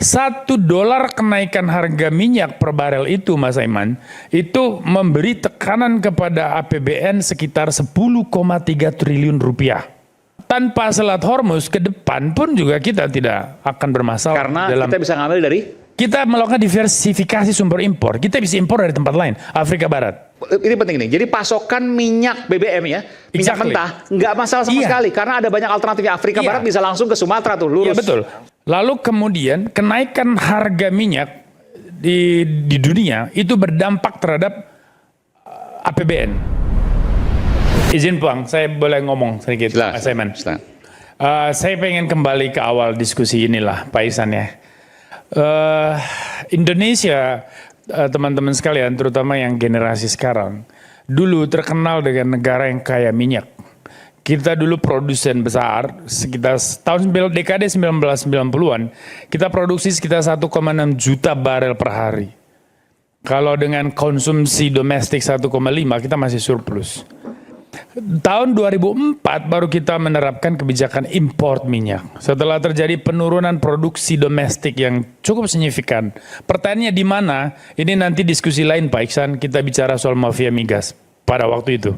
$1 kenaikan harga minyak per barel itu, Mas Aiman, itu memberi tekanan kepada APBN sekitar 10,3 triliun rupiah. Tanpa Selat Hormuz ke depan pun juga kita tidak akan bermasalah. Karena kita bisa ngambil dari? Kita melakukan diversifikasi sumber impor. Kita bisa impor dari tempat lain, Afrika Barat. Ini penting nih. Jadi pasokan minyak BBM ya, minyak mentah, nggak masalah sama sekali. Karena ada banyak alternatif. Afrika Barat bisa langsung ke Sumatera tuh, lurus. Iya betul. Lalu kemudian kenaikan harga minyak di dunia itu berdampak terhadap APBN. Izin Bang, saya boleh ngomong sedikit, Mas Aiman. Saya pengen kembali ke awal diskusi inilah, Pak Ihsan ya. Indonesia, teman-teman sekalian, terutama yang generasi sekarang, dulu terkenal dengan negara yang kaya minyak. Kita dulu produsen besar, sekitar tahun dekade 1990-an, kita produksi sekitar 1,6 juta barel per hari. Kalau dengan konsumsi domestik 1,5, kita masih surplus. Tahun 2004 baru kita menerapkan kebijakan import minyak. Setelah terjadi penurunan produksi domestik yang cukup signifikan. Pertanyaannya di mana? Ini nanti diskusi lain Pak Ihsan, kita bicara soal mafia migas pada waktu itu.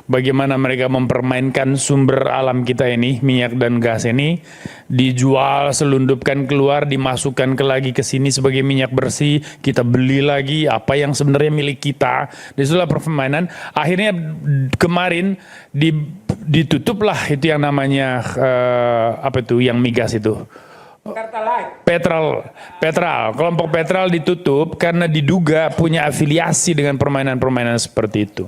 Bagaimana mereka mempermainkan sumber alam kita ini, minyak dan gas ini, dijual, selundupkan keluar, dimasukkan lagi ke sini sebagai minyak bersih, kita beli lagi apa yang sebenarnya milik kita. Disitulah permainan. Akhirnya kemarin ditutuplah itu yang namanya apa itu yang migas itu. Petral, kelompok Petral ditutup karena diduga punya afiliasi dengan permainan-permainan seperti itu.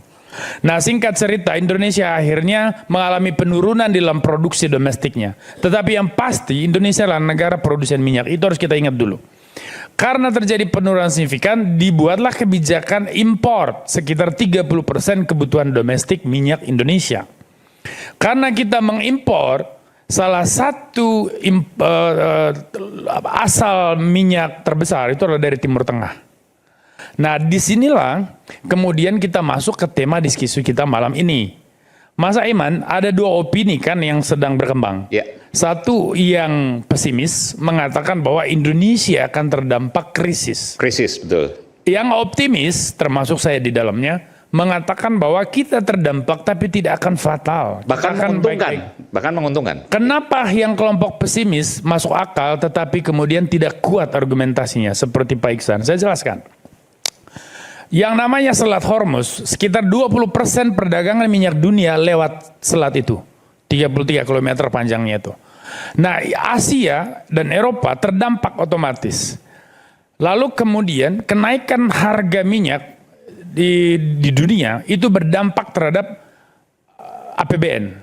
Nah, singkat cerita, Indonesia akhirnya mengalami penurunan dalam produksi domestiknya. Tetapi yang pasti Indonesia adalah negara produsen minyak. Itu harus kita ingat dulu. Karena terjadi penurunan signifikan, dibuatlah kebijakan impor sekitar 30% kebutuhan domestik minyak Indonesia. Karena kita mengimpor, salah satu asal minyak terbesar itu adalah dari Timur Tengah. Nah, disinilah kemudian kita masuk ke tema diskusi kita malam ini. Mas Aiman, ada dua opini kan yang sedang berkembang. Satu yang pesimis mengatakan bahwa Indonesia akan terdampak krisis. Krisis, betul. Yang optimis, termasuk saya di dalamnya, mengatakan bahwa kita terdampak tapi tidak akan fatal. Bahkan menguntungkan. Kenapa yang kelompok pesimis masuk akal tetapi kemudian tidak kuat argumentasinya seperti Pak Ihsan? Saya jelaskan. Yang namanya Selat Hormuz, sekitar 20% perdagangan minyak dunia lewat selat itu. 33 km panjangnya itu. Nah, Asia dan Eropa terdampak otomatis. Lalu kemudian kenaikan harga minyak di dunia itu berdampak terhadap APBN.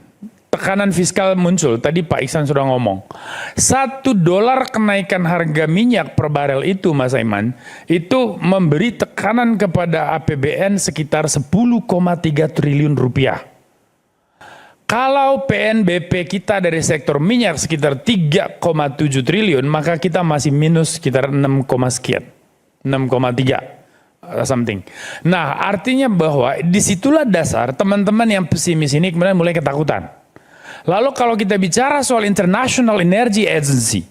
Tekanan fiskal muncul, tadi Pak Ihsan sudah ngomong. $1 kenaikan harga minyak per barel itu, Mas Aiman, itu memberi tekanan kepada APBN sekitar 10,3 triliun rupiah. Kalau PNBP kita dari sektor minyak sekitar 3,7 triliun, maka kita masih minus sekitar 6, sekian. 6,3 something. Nah, artinya bahwa disitulah dasar teman-teman yang pesimis ini kemudian mulai ketakutan. Lalu kalau kita bicara soal International Energy Agency,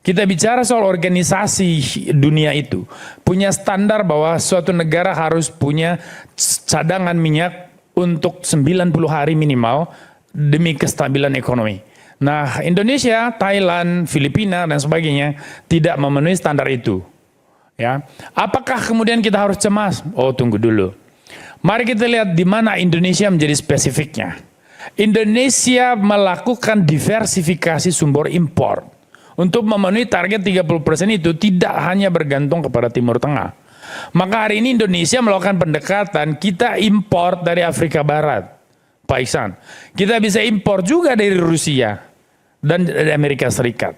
kita bicara soal organisasi dunia itu, punya standar bahwa suatu negara harus punya cadangan minyak untuk 90 hari minimal demi kestabilan ekonomi. Nah, Indonesia, Thailand, Filipina, dan sebagainya tidak memenuhi standar itu. Ya, apakah kemudian kita harus cemas? Oh, tunggu dulu. Mari kita lihat di mana Indonesia menjadi spesifiknya. Indonesia melakukan diversifikasi sumber impor. Untuk memenuhi target 30% itu tidak hanya bergantung kepada Timur Tengah. Maka hari ini Indonesia melakukan pendekatan, kita impor dari Afrika Barat, Pak Ihsan. Kita bisa impor juga dari Rusia dan dari Amerika Serikat.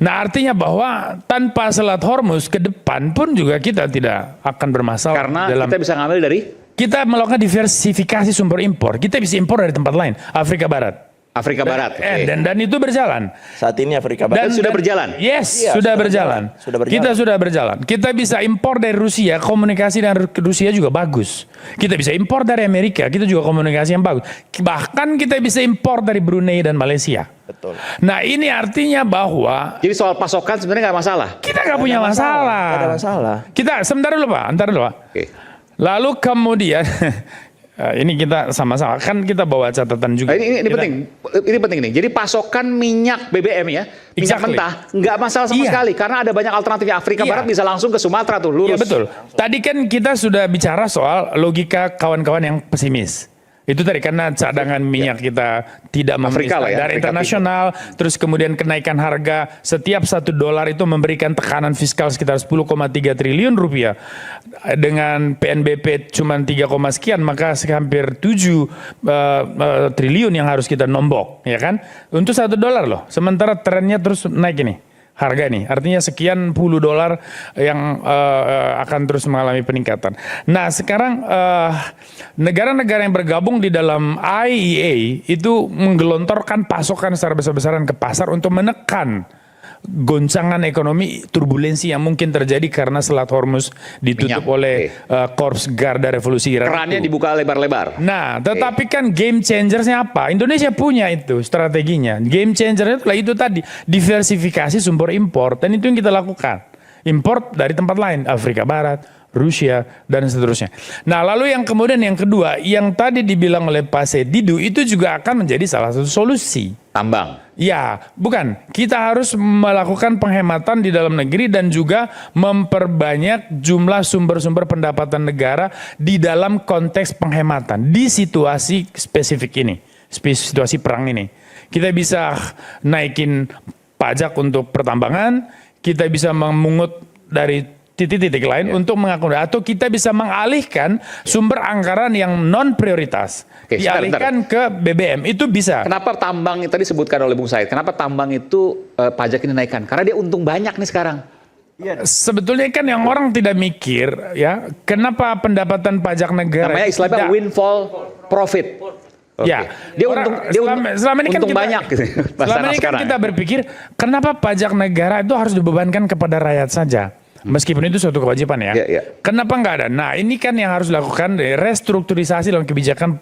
Nah, artinya bahwa tanpa Selat Hormuz ke depan pun juga kita tidak akan bermasalah. Karena kita bisa ngambil dari? Kita melakukan diversifikasi sumber impor. Kita bisa impor dari tempat lain, Afrika Barat. Afrika Barat. Dan itu berjalan. Saat ini Afrika Barat sudah berjalan. Yes, Iya, sudah berjalan. Kita sudah berjalan. Kita bisa impor dari Rusia, komunikasi dengan Rusia juga bagus. Kita bisa impor dari Amerika, kita juga komunikasi yang bagus. Bahkan kita bisa impor dari Brunei dan Malaysia. Betul. Nah, ini artinya bahwa Jadi soal pasokan sebenarnya nggak masalah. kita nggak punya masalah. Nggak ada masalah. Kita sebentar dulu Pak, antar dulu Pak. Oke. Lalu kemudian ini kita sama-sama kan kita bawa catatan juga. Ini penting nih. Jadi pasokan minyak BBM ya, minyak Exactly. mentah nggak masalah sama sekali karena ada banyak alternatif. Afrika Barat bisa langsung ke Sumatera tuh lurus. Iya betul. Tadi kan kita sudah bicara soal logika kawan-kawan yang pesimis. Itu tadi karena cadangan minyak kita tidak memenuhi Afrika lah ya, standar Afrika internasional, terus kemudian kenaikan harga setiap $1 itu memberikan tekanan fiskal sekitar 10,3 triliun rupiah. Dengan PNBP cuma 3, sekian, maka hampir 7 triliun yang harus kita nombok, ya kan? Untuk $1 loh. Sementara trennya terus naik ini. Harga nih, artinya sekian puluh dolar yang akan terus mengalami peningkatan. Nah sekarang negara-negara yang bergabung di dalam IEA itu menggelontorkan pasokan secara besar-besaran ke pasar untuk menekan goncangan ekonomi turbulensi yang mungkin terjadi karena Selat Hormuz ditutup oleh Korps Garda Revolusi Iran. Kerannya dibuka lebar-lebar. Nah, tetapi kan game changersnya apa? Indonesia punya itu strateginya. Game changernya itulah itu tadi, diversifikasi sumber impor, dan itu yang kita lakukan. Import dari tempat lain, Afrika Barat, Rusia, dan seterusnya. Nah, lalu yang kemudian yang kedua, yang tadi dibilang oleh Pak Sedidu itu juga akan menjadi salah satu solusi. Tambang. Ya, bukan. Kita harus melakukan penghematan di dalam negeri dan juga memperbanyak jumlah sumber-sumber pendapatan negara di dalam konteks penghematan di situasi spesifik ini, situasi perang ini. Kita bisa naikin pajak untuk pertambangan, kita bisa memungut dari titik-titik lain untuk mengakomodir, atau kita bisa mengalihkan sumber anggaran yang non prioritas dialihkan ke BBM, itu bisa. Kenapa tambang tadi disebutkan oleh Bung Said? Kenapa tambang itu pajak ini naikkan? Karena dia untung banyak nih sekarang. Sebetulnya kan yang orang tidak mikir ya, kenapa pendapatan pajak negara namanya istilahnya windfall profit. Ya, dia selama ini kan untung banyak gitu. Selama ini kan kita berpikir kenapa pajak negara itu harus dibebankan kepada rakyat saja. Meskipun itu suatu kewajiban ya. Kenapa nggak ada? Nah ini kan yang harus dilakukan restrukturisasi dalam kebijakan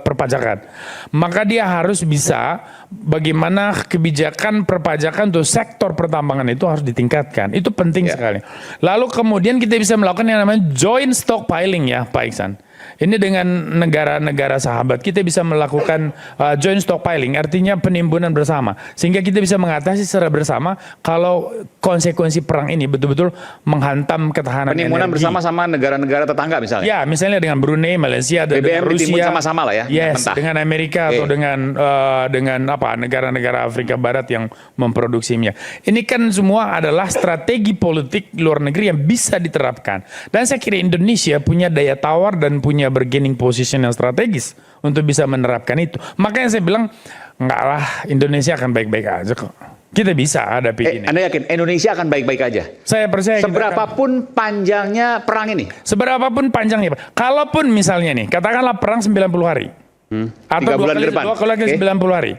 perpajakan. Maka dia harus bisa bagaimana kebijakan perpajakan untuk sektor pertambangan itu harus ditingkatkan. Itu penting sekali. Lalu kemudian kita bisa melakukan yang namanya joint stockpiling ya Pak Iksan. Ini dengan negara-negara sahabat kita bisa melakukan joint stockpiling, artinya penimbunan bersama, sehingga kita bisa mengatasi secara bersama kalau konsekuensi perang ini betul-betul menghantam ketahanan penimbunan energi. bersama sama negara-negara tetangga misalnya. Ya, misalnya dengan Brunei, Malaysia, dan BBM Rusia sama-sama lah ya. Yes, dengan Amerika atau dengan apa negara-negara Afrika Barat yang memproduksi minyak. Ini kan semua adalah strategi politik luar negeri yang bisa diterapkan. Dan saya kira Indonesia punya daya tawar dan punya bargaining position yang strategis untuk bisa menerapkan itu. Makanya saya bilang, enggak lah, Indonesia akan baik-baik aja kok. Kita bisa hadapi ini. Anda yakin Indonesia akan baik-baik aja? Saya percaya. Seberapapun panjangnya perang ini? Seberapapun panjangnya. Kalaupun misalnya nih, katakanlah perang 90 hari. Atau 3 bulan ke depan. 90 hari.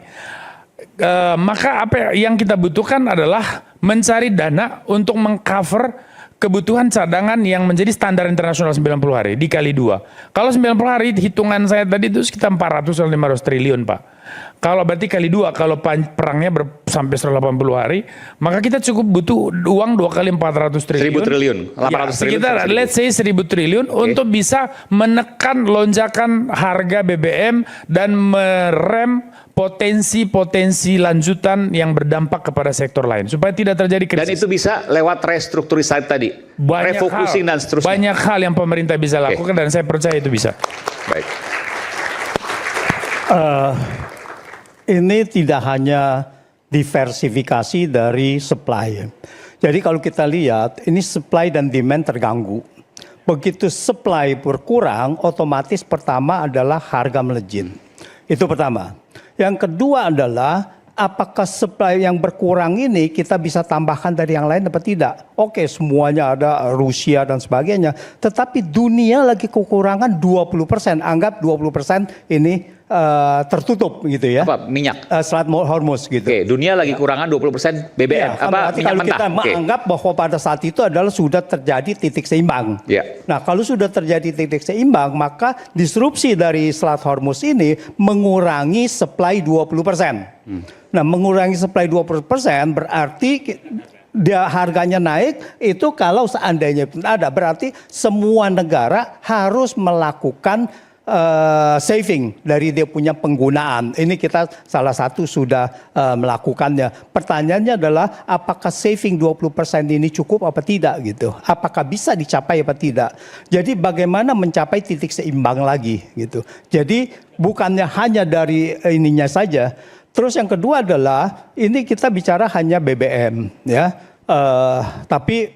Maka apa yang kita butuhkan adalah mencari dana untuk mengcover kebutuhan cadangan yang menjadi standar internasional 90 hari dikali 2. Kalau 90 hari hitungan saya tadi itu sekitar 400 atau 500 triliun Pak. Kalau berarti kali 2, kalau perangnya sampai 180 hari, maka kita cukup butuh uang 2 kali 400 triliun. 1000 triliun, 800 ya, sekitar triliun. Let's say 1000 triliun untuk bisa menekan lonjakan harga BBM dan merem potensi-potensi lanjutan yang berdampak kepada sektor lain supaya tidak terjadi krisis. Dan itu bisa lewat restrukturisasi tadi, refocusing dan seterusnya. Banyak hal yang pemerintah bisa lakukan dan saya percaya itu bisa. Baik. Ini tidak hanya diversifikasi dari supply. Jadi kalau kita lihat, ini supply dan demand terganggu. Begitu supply berkurang, otomatis pertama adalah harga melejit. Itu pertama. Yang kedua adalah apakah supply yang berkurang ini kita bisa tambahkan dari yang lain atau tidak? Oke, semuanya ada Rusia dan sebagainya. Tetapi dunia lagi kekurangan 20%. Anggap 20% ini tertutup gitu ya. Apa? Minyak. Selat Hormuz gitu. Oke, dunia lagi kekurangan 20% BBM. Ya, Apa? berarti Minyak kalau mentah. kita Oke. menganggap bahwa pada saat itu adalah sudah terjadi titik seimbang. Ya. Nah, kalau sudah terjadi titik seimbang, maka disrupsi dari Selat Hormuz ini mengurangi supply 20%. Nah, mengurangi supply 20% berarti dia harganya naik itu kalau seandainya ada, berarti semua negara harus melakukan saving dari dia punya penggunaan. Ini kita salah satu sudah melakukannya. Pertanyaannya adalah apakah saving 20% ini cukup apa tidak gitu. Apakah bisa dicapai apa tidak. Jadi bagaimana mencapai titik seimbang lagi gitu. Jadi bukannya hanya dari ininya saja. Terus yang kedua adalah ini kita bicara hanya BBM ya. Tapi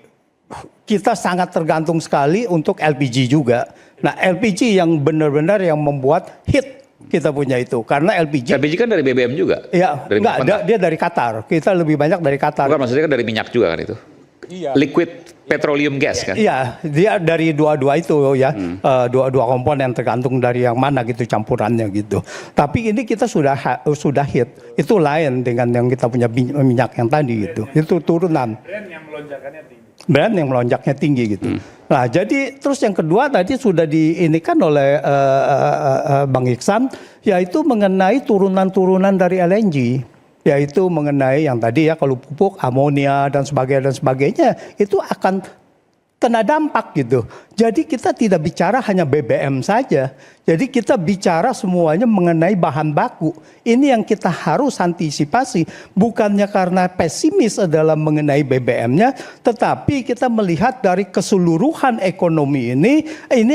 kita sangat tergantung sekali untuk LPG juga. Nah, LPG yang benar-benar yang membuat hit kita punya itu. Karena LPG kan dari BBM juga? Ya, Dari enggak, minyak mentah? dia dari Qatar. Kita lebih banyak dari Qatar. Bukan, maksudnya kan dari minyak juga kan itu? Iya. Liquid petroleum gas kan? Iya, dia dari dua-dua itu ya. Dua komponen tergantung dari yang mana gitu campurannya gitu. Tapi ini kita sudah hit. Itu lain dengan yang kita punya minyak yang tadi gitu. Itu turunan. Brand yang melonjaknya tinggi gitu. Nah, jadi terus yang kedua tadi sudah diinikan oleh Bang Iksan, yaitu mengenai turunan-turunan dari LNG, yaitu mengenai yang tadi ya kalau pupuk, amonia dan sebagainya itu akan kena dampak gitu. Jadi kita tidak bicara hanya BBM saja. Jadi kita bicara semuanya mengenai bahan baku. Ini yang kita harus antisipasi. Bukannya karena pesimis adalah mengenai BBM-nya. Tetapi kita melihat dari keseluruhan ekonomi ini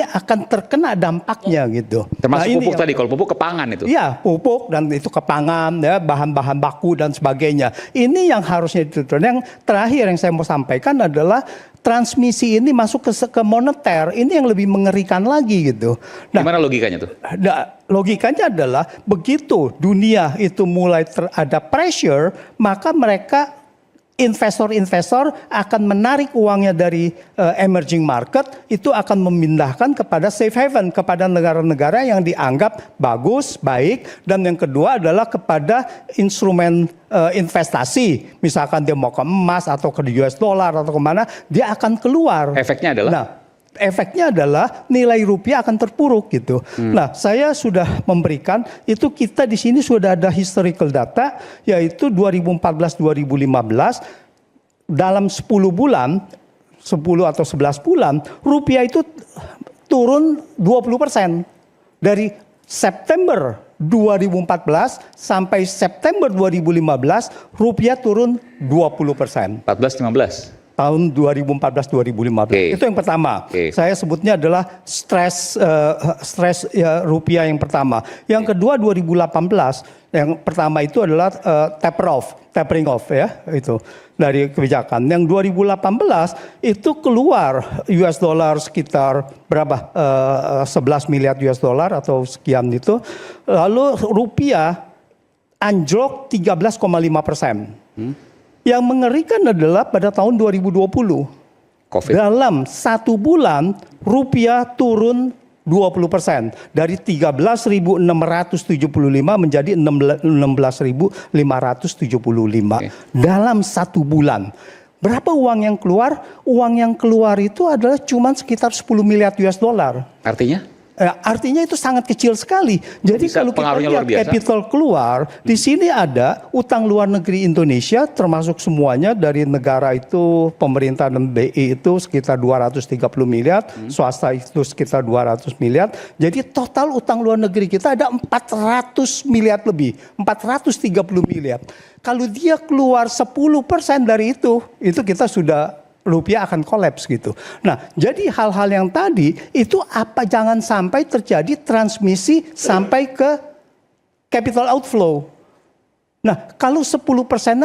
akan terkena dampaknya gitu. Termasuk pupuk ini tadi, kalau pupuk ke pangan itu? Iya, pupuk dan itu ke pangan, ya, bahan-bahan baku dan sebagainya. Ini yang harusnya ditutup. Yang terakhir yang saya mau sampaikan adalah transmisi ini masuk ke moneter. Ini yang lebih mengerikan lagi gitu. Nah, gimana logikanya tuh? Logikanya adalah begitu dunia itu mulai ada pressure, maka mereka investor-investor akan menarik uangnya dari emerging market, itu akan memindahkan kepada safe haven, kepada negara-negara yang dianggap bagus, baik, dan yang kedua adalah kepada instrumen investasi. Misalkan dia mau ke emas atau ke US dollar atau kemana, dia akan keluar. Efeknya adalah? Nah, efeknya adalah nilai rupiah akan terpuruk gitu. Nah, saya sudah memberikan itu, kita di sini sudah ada historical data, yaitu 2014-2015 dalam 10 bulan, 10 atau 11 bulan, rupiah itu turun 20%. Dari September 2014 sampai September 2015 rupiah turun 20%. 14-15? Tahun 2014-2015. Okay. Itu yang pertama. Okay. Saya sebutnya adalah stres ya, rupiah yang pertama. Yang kedua 2018. Yang pertama itu adalah tapering off ya, itu dari kebijakan. Yang 2018 itu keluar US dollar sekitar berapa? 11 miliar US dollar atau sekian itu. Lalu rupiah anjlok 13,5%. Yang mengerikan adalah pada tahun 2020. COVID. Dalam 1 bulan rupiah turun 20%. Dari 13.675 menjadi 16.575. Okay. Dalam 1 bulan. Berapa uang yang keluar? Uang yang keluar itu adalah cuma sekitar 10 miliar US dollar. Artinya? Artinya itu sangat kecil sekali. Jadi Bisa kalau kita pengaruhnya lihat luar biasa. capital keluar, di sini ada utang luar negeri Indonesia termasuk semuanya dari negara itu, pemerintah dan BI itu sekitar 230 miliar, swasta itu sekitar 200 miliar. Jadi total utang luar negeri kita ada 400 miliar lebih, 430 miliar. Kalau dia keluar 10% dari itu kita sudah rupiah akan kolaps gitu. Nah, jadi hal-hal yang tadi itu jangan sampai terjadi transmisi sampai ke capital outflow. Nah, kalau 10%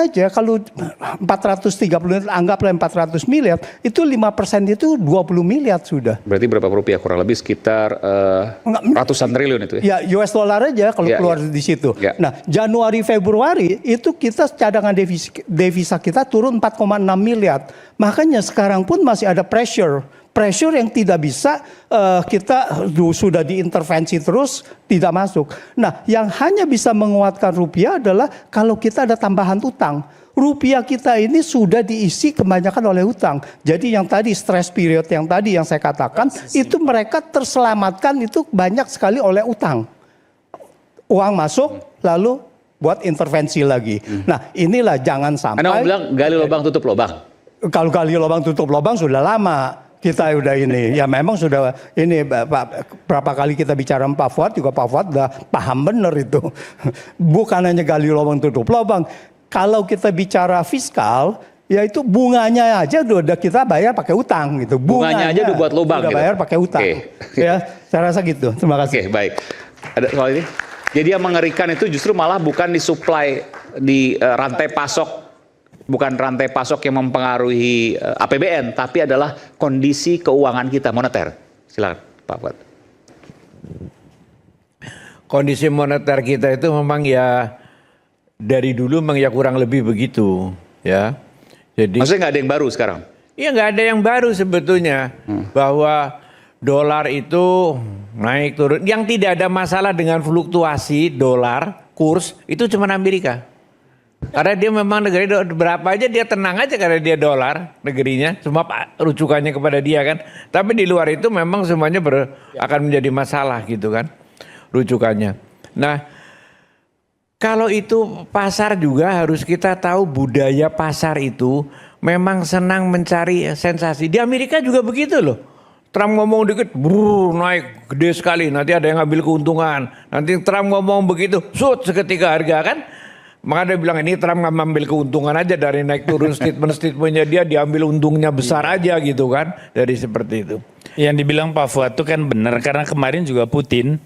aja, kalau 430, anggaplah 400 miliar, itu 5% itu 20 miliar sudah. Berarti berapa rupiah? Kurang lebih sekitar ratusan triliun itu ya? Ya, US dollar aja kalau keluar di situ. Ya. Nah, Januari, Februari itu kita cadangan devisa kita turun 4,6 miliar. Makanya sekarang pun masih ada pressure pressure yang tidak bisa kita sudah diintervensi terus tidak masuk. Nah, yang hanya bisa menguatkan rupiah adalah kalau kita ada tambahan utang. Rupiah kita ini sudah diisi kebanyakan oleh utang. Jadi yang tadi stress period yang tadi yang saya katakan itu mereka terselamatkan itu banyak sekali oleh utang. Uang masuk lalu buat intervensi lagi. Nah, inilah jangan sampai. Anda mau bilang gali lubang tutup lubang. Kalau gali lubang tutup lubang sudah lama. Kita udah ini, ya memang sudah ini berapa kali kita bicara Pak Fuad juga Pak Fuad udah paham benar itu. Bukan hanya gali lubang tutup lubang. Kalau kita bicara fiskal, ya itu bunganya aja udah kita bayar pakai utang gitu. Bunganya aja udah buat lubang udah gitu. bayar pakai utang. Ya, saya rasa gitu. Terima kasih. Oke, baik. Ada soal ini? Jadi yang mengerikan itu justru malah bukan di supply di rantai pasok. Bukan rantai pasok yang mempengaruhi APBN, tapi adalah kondisi keuangan kita moneter. Silakan, Pak Fuad. Kondisi moneter kita itu memang ya dari dulu memang ya kurang lebih begitu, ya. Jadi Maksudnya nggak ada yang baru sekarang? iya nggak ada yang baru sebetulnya bahwa dolar itu naik turun. Yang tidak ada masalah dengan fluktuasi dolar kurs itu cuma Amerika. Karena dia memang negara berapa aja dia tenang aja karena dia dolar negerinya, semua rujukannya kepada dia kan. Tapi di luar itu memang semuanya akan menjadi masalah gitu kan rujukannya. Nah, kalau itu pasar juga harus kita tahu budaya pasar itu memang senang mencari sensasi. Di Amerika juga begitu loh. Trump ngomong dikit, naik gede sekali. Nanti ada yang ngambil keuntungan. Nanti Trump ngomong begitu, seketika harga kan. Maka dia bilang ini Trump ngambil keuntungan aja dari naik turun statement-statementnya dia diambil untungnya besar aja gitu kan. Dari seperti itu. Yang dibilang Pak Fuad itu kan benar karena kemarin juga Putin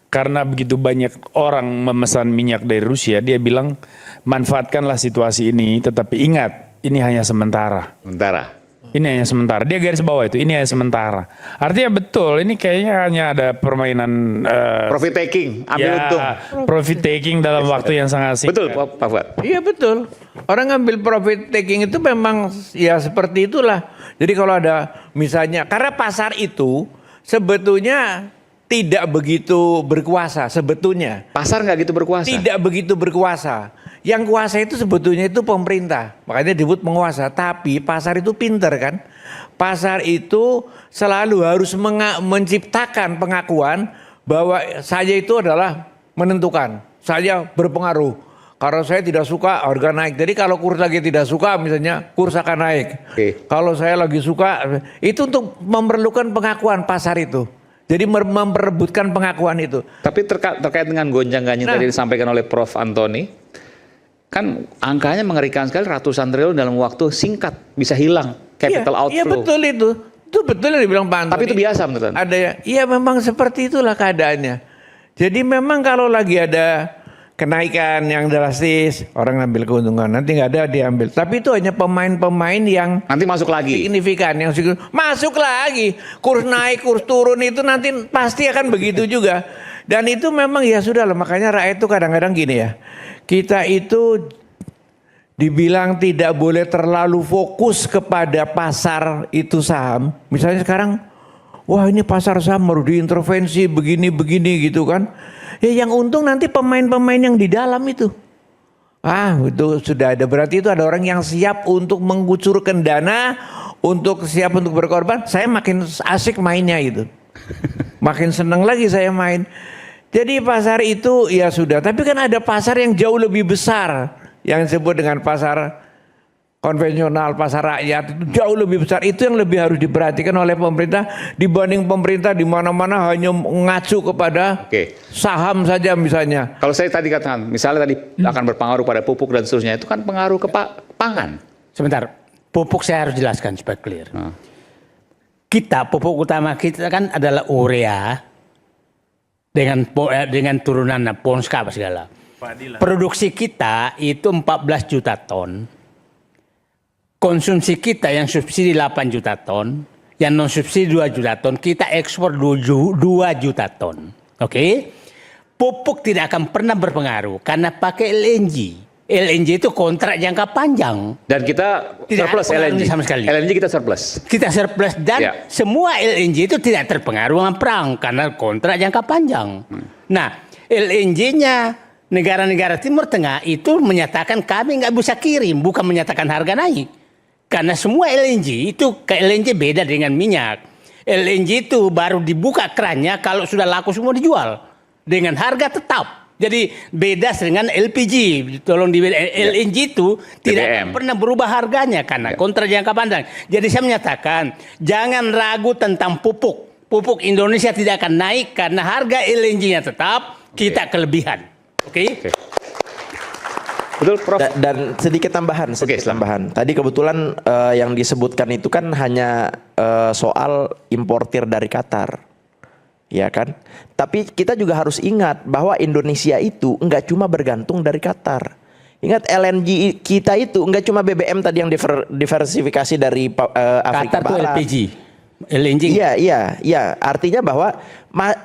karena begitu banyak orang memesan minyak dari Rusia, dia bilang manfaatkanlah situasi ini, tetapi ingat ini hanya sementara. Sementara. Ini hanya sementara. Dia garis bawah itu, ini hanya sementara. Artinya betul, ini kayaknya hanya ada permainan Profit taking, ambil untung. profit taking dalam waktu yang sangat singkat. Betul, Pak Fuad. Iya betul. Orang ngambil profit taking itu memang ya seperti itulah. Jadi kalau ada misalnya, karena pasar itu sebetulnya tidak begitu berkuasa sebetulnya. Pasar nggak gitu berkuasa. Tidak begitu berkuasa. Yang kuasa itu sebetulnya itu pemerintah. Makanya disebut penguasa. Tapi pasar itu pinter kan. Pasar itu selalu harus menciptakan pengakuan bahwa saya itu adalah menentukan. Saya berpengaruh. Kalau saya tidak suka harga naik. Jadi kalau kurs lagi tidak suka misalnya kurs akan naik. Kalau saya lagi suka itu untuk memerlukan pengakuan pasar itu. Jadi memperebutkan pengakuan itu. Tapi terkait dengan gonjang-ganjing tadi disampaikan oleh Prof. Antoni, kan angkanya mengerikan sekali, ratusan triliun dalam waktu singkat bisa hilang capital outflow. Iya betul itu. Itu betul yang dibilang Pak Antoni. Tapi itu biasa menurut Anda? Ada ya. Iya memang seperti itulah keadaannya. Jadi memang kalau lagi ada kenaikan yang drastis, orang ngambil keuntungan, nanti nggak ada diambil. Tapi itu hanya pemain-pemain yang nanti masuk lagi. Signifikan, yang masuk lagi. Kurs naik, kurs turun itu nanti pasti akan begitu juga. Dan itu memang ya sudah lah, makanya rakyat itu kadang-kadang gini ya. Kita itu dibilang tidak boleh terlalu fokus kepada pasar itu saham. Misalnya sekarang, wah ini pasar saham baru diintervensi begini-begini gitu kan. Ya yang untung nanti pemain-pemain yang di dalam itu. Itu sudah ada, berarti itu ada orang yang siap untuk mengucurkan dana, siap untuk berkorban. Saya makin asik mainnya itu. Makin senang lagi saya main. Jadi pasar itu ya sudah, tapi kan ada pasar yang jauh lebih besar yang disebut dengan pasar konvensional, pasar rakyat itu jauh lebih besar. Itu yang lebih harus diperhatikan oleh pemerintah dibanding pemerintah di mana-mana hanya mengacu kepada saham saja misalnya. Kalau saya tadi katakan, misalnya tadi akan berpengaruh pada pupuk dan seterusnya, itu kan pengaruh ke pangan. Sebentar, pupuk saya harus jelaskan supaya clear. Kita, pupuk utama kita kan adalah urea dengan turunan Ponska apa segala. Produksi kita itu 14 juta ton. Konsumsi kita yang subsidi 8 juta ton, yang non subsidi 2 juta ton, kita ekspor 2 juta ton. Oke? Pupuk tidak akan pernah berpengaruh karena pakai LNG. LNG itu kontrak jangka panjang. Dan kita Tidak surplus ada LNG. pengaruhnya sama sekali. LNG kita surplus. Kita surplus dan Ya. semua LNG itu tidak terpengaruh dengan perang karena kontrak jangka panjang. Nah, LNG-nya negara-negara Timur Tengah itu menyatakan kami nggak bisa kirim, bukan menyatakan harga naik. Karena semua LNG itu LNG beda dengan minyak. LNG itu baru dibuka kerannya kalau sudah laku semua dijual dengan harga tetap. Jadi beda dengan LPG. Tolong di LNG itu tidak BBM. pernah berubah harganya karena kontrak jangka panjang. Jadi saya menyatakan jangan ragu tentang pupuk. Pupuk Indonesia tidak akan naik karena harga LNG-nya tetap, kita kelebihan. Oke? Betul, Prof? Dan sedikit tambahan, tambahan. Tadi kebetulan yang disebutkan itu kan hanya soal importir dari Qatar. Ya kan? Tapi kita juga harus ingat bahwa Indonesia itu enggak cuma bergantung dari Qatar. Ingat LNG kita itu enggak cuma BBM tadi yang diversifikasi dari Afrika Qatar itu Barat. LPG. LNG. Iya. Artinya bahwa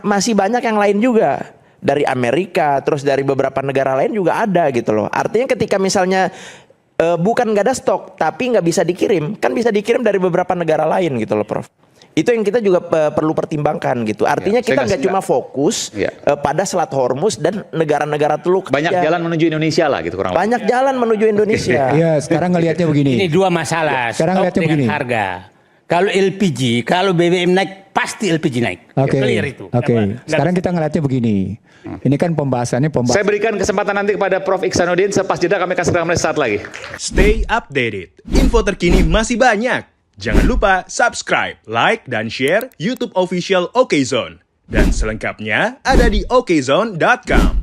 masih banyak yang lain juga. Dari Amerika, terus dari beberapa negara lain juga ada gitu loh. Artinya ketika misalnya bukan nggak ada stok, tapi nggak bisa dikirim, kan bisa dikirim dari beberapa negara lain gitu loh, Prof. Itu yang kita juga perlu pertimbangkan gitu. Artinya kita nggak cuma fokus pada Selat Hormuz dan negara-negara Teluk. Banyak jalan menuju Indonesia lah gitu kurang lebih. Banyak jalan menuju Indonesia. Iya, sekarang ngelihatnya begini. Ini dua masalah. Sekarang Stok lihatnya dengan begini. harga. Kalau LPG, kalau BBM naik, pasti LPG naik. Oke. Clear itu. Oke. Sekarang kita ngelihatnya begini. Ini kan pembahasannya Saya berikan kesempatan nanti kepada Prof. Iksanuddin. Sepas jeda kami akan segera mulai saat lagi. Stay updated. Info terkini masih banyak. Jangan lupa subscribe, like, dan share YouTube official OKZone. Dan selengkapnya ada di okezone.com.